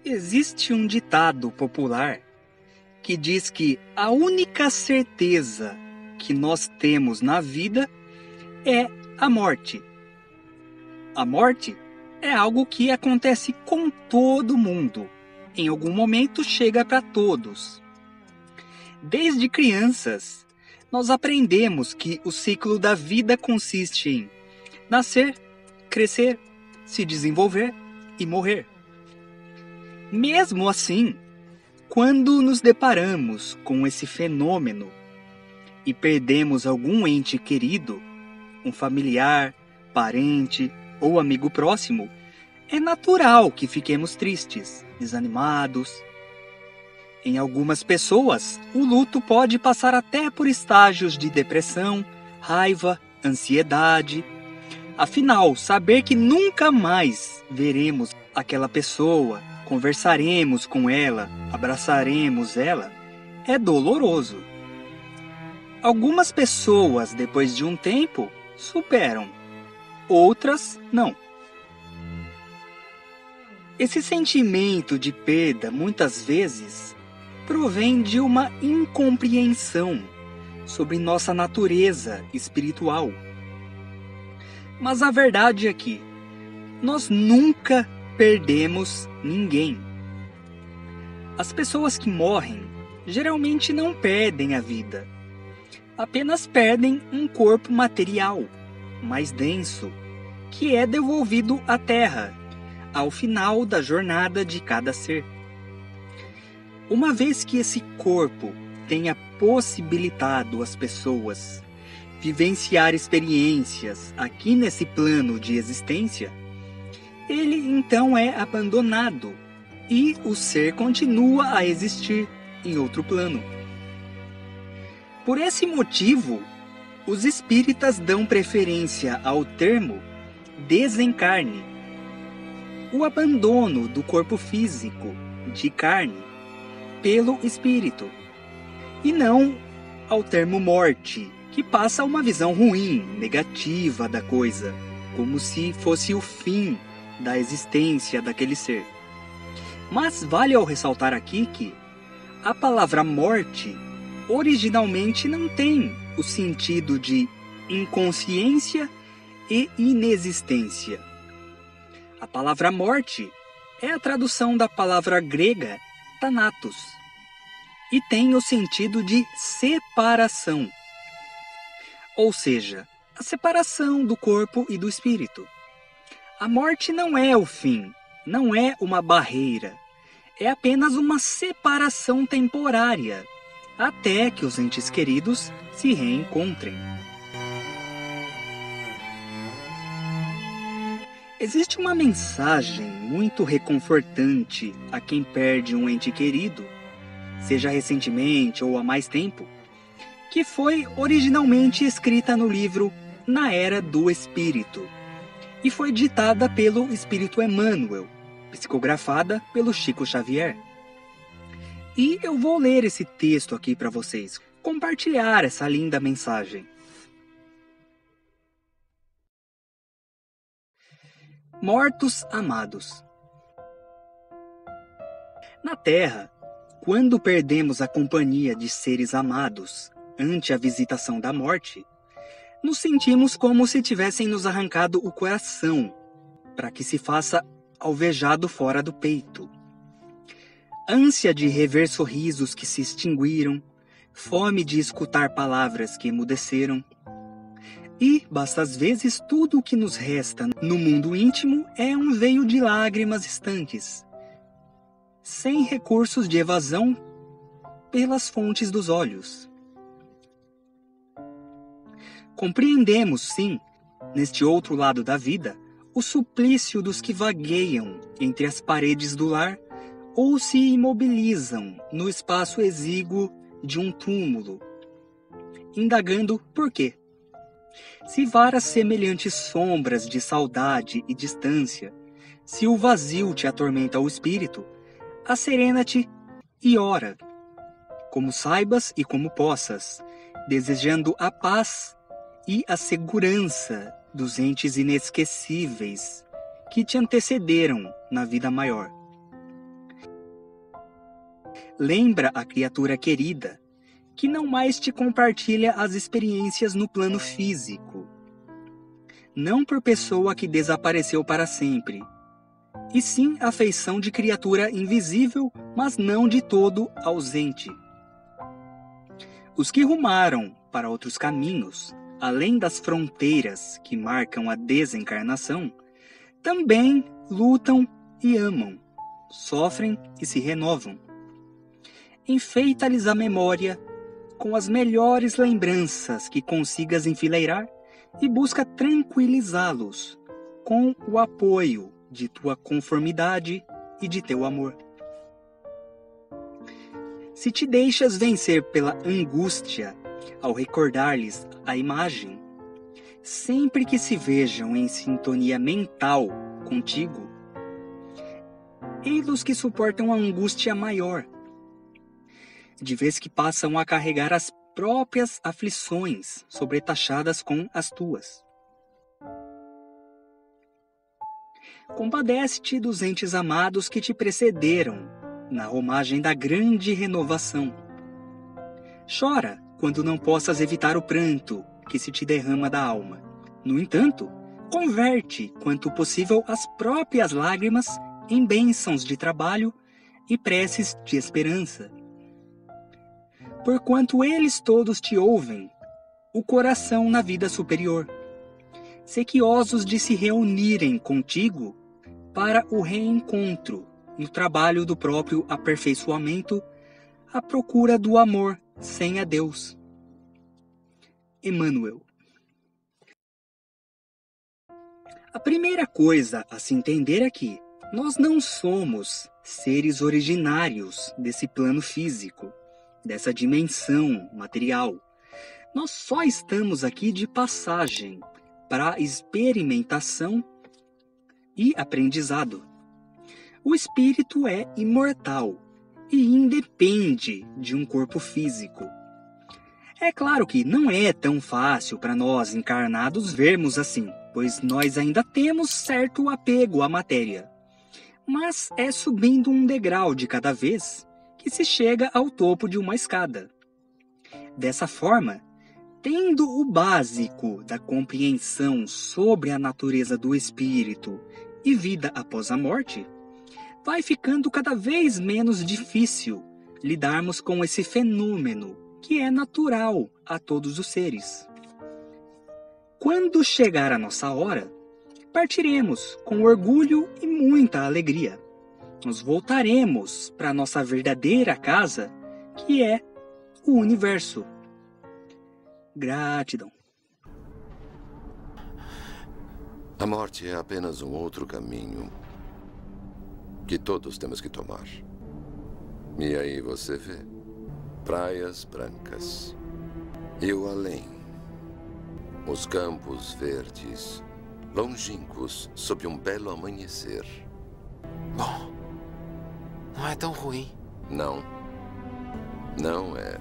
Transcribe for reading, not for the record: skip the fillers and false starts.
Existe um ditado popular que diz que a única certeza que nós temos na vida é a morte. A morte é algo que acontece com todo mundo. Em algum momento chega para todos. Desde crianças, nós aprendemos que o ciclo da vida consiste em nascer, crescer, se desenvolver e morrer. Mesmo assim, quando nos deparamos com esse fenômeno e perdemos algum ente querido, um familiar, parente ou amigo próximo, é natural que fiquemos tristes, desanimados. Em algumas pessoas, o luto pode passar até por estágios de depressão, raiva, ansiedade. Afinal, saber que nunca mais veremos aquela pessoa, conversaremos com ela, abraçaremos ela, é doloroso. Algumas pessoas, depois de um tempo, superam, outras não. Esse sentimento de perda, muitas vezes, provém de uma incompreensão sobre nossa natureza espiritual. Mas a verdade é que nós nunca perdemos ninguém. As pessoas que morrem geralmente não perdem a vida, apenas perdem um corpo material mais denso, que é devolvido à Terra ao final da jornada de cada ser. Uma vez que esse corpo tenha possibilitado às pessoas vivenciar experiências aqui nesse plano de existência, ele então é abandonado e o ser continua a existir em outro plano. Por esse motivo, os espíritas dão preferência ao termo desencarne, o abandono do corpo físico de carne pelo espírito, e não ao termo morte, que passa uma visão ruim, negativa da coisa, como se fosse o fim da existência daquele ser. Mas vale ao ressaltar aqui que a palavra morte originalmente não tem o sentido de inconsciência e inexistência. A palavra morte é a tradução da palavra grega thanatos e tem o sentido de separação, ou seja, a separação do corpo e do espírito. A morte não é o fim, não é uma barreira, é apenas uma separação temporária, até que os entes queridos se reencontrem. Existe uma mensagem muito reconfortante a quem perde um ente querido, seja recentemente ou há mais tempo, que foi originalmente escrita no livro Na Era do Espírito, e foi ditada pelo Espírito Emmanuel, psicografada pelo Chico Xavier. E eu vou ler esse texto aqui para vocês, compartilhar essa linda mensagem. Mortos amados. Na Terra, quando perdemos a companhia de seres amados ante a visitação da morte, nos sentimos como se tivessem nos arrancado o coração, para que se faça alvejado fora do peito. Ânsia de rever sorrisos que se extinguiram, fome de escutar palavras que emudeceram. E, basta às vezes, tudo o que nos resta no mundo íntimo é um veio de lágrimas estanques, sem recursos de evasão pelas fontes dos olhos. Compreendemos, sim, neste outro lado da vida, o suplício dos que vagueiam entre as paredes do lar ou se imobilizam no espaço exíguo de um túmulo, indagando por quê. Se varas semelhantes sombras de saudade e distância, se o vazio te atormenta o espírito, asserena-te e ora, como saibas e como possas, desejando a paz e a segurança dos entes inesquecíveis que te antecederam na vida maior. Lembra a criatura querida, que não mais te compartilha as experiências no plano físico. Não por pessoa que desapareceu para sempre, e sim a feição de criatura invisível, mas não de todo ausente. Os que rumaram para outros caminhos, além das fronteiras que marcam a desencarnação, também lutam e amam, sofrem e se renovam. Enfeita-lhes a memória com as melhores lembranças que consigas enfileirar e busca tranquilizá-los com o apoio de tua conformidade e de teu amor. Se te deixas vencer pela angústia ao recordar-lhes a imagem, sempre que se vejam em sintonia mental contigo, ei-los que suportam a angústia maior, de vez que passam a carregar as próprias aflições sobretaxadas com as tuas. Compadece-te dos entes amados que te precederam na romagem da grande renovação. Chora quando não possas evitar o pranto que se te derrama da alma. No entanto, converte, quanto possível, as próprias lágrimas em bênçãos de trabalho e preces de esperança. Porquanto eles todos te ouvem, o coração na vida superior, sequiosos de se reunirem contigo para o reencontro no trabalho do próprio aperfeiçoamento, à procura do amor sem a Deus. Emmanuel. A primeira coisa a se entender é que nós não somos seres originários desse plano físico, dessa dimensão material. Nós só estamos aqui de passagem para experimentação e aprendizado. O espírito é imortal e independe de um corpo físico. É claro que não é tão fácil para nós encarnados vermos assim, pois nós ainda temos certo apego à matéria. Mas é subindo um degrau de cada vez que se chega ao topo de uma escada. Dessa forma, tendo o básico da compreensão sobre a natureza do espírito e vida após a morte, vai ficando cada vez menos difícil lidarmos com esse fenômeno que é natural a todos os seres. Quando chegar a nossa hora, partiremos com orgulho e muita alegria. Nós voltaremos para nossa verdadeira casa, que é o universo. Gratidão. A morte é apenas um outro caminho que todos temos que tomar. E aí você vê praias brancas e o além, os campos verdes, longínquos sob um belo amanhecer. Bom, não é tão ruim. Não, não é.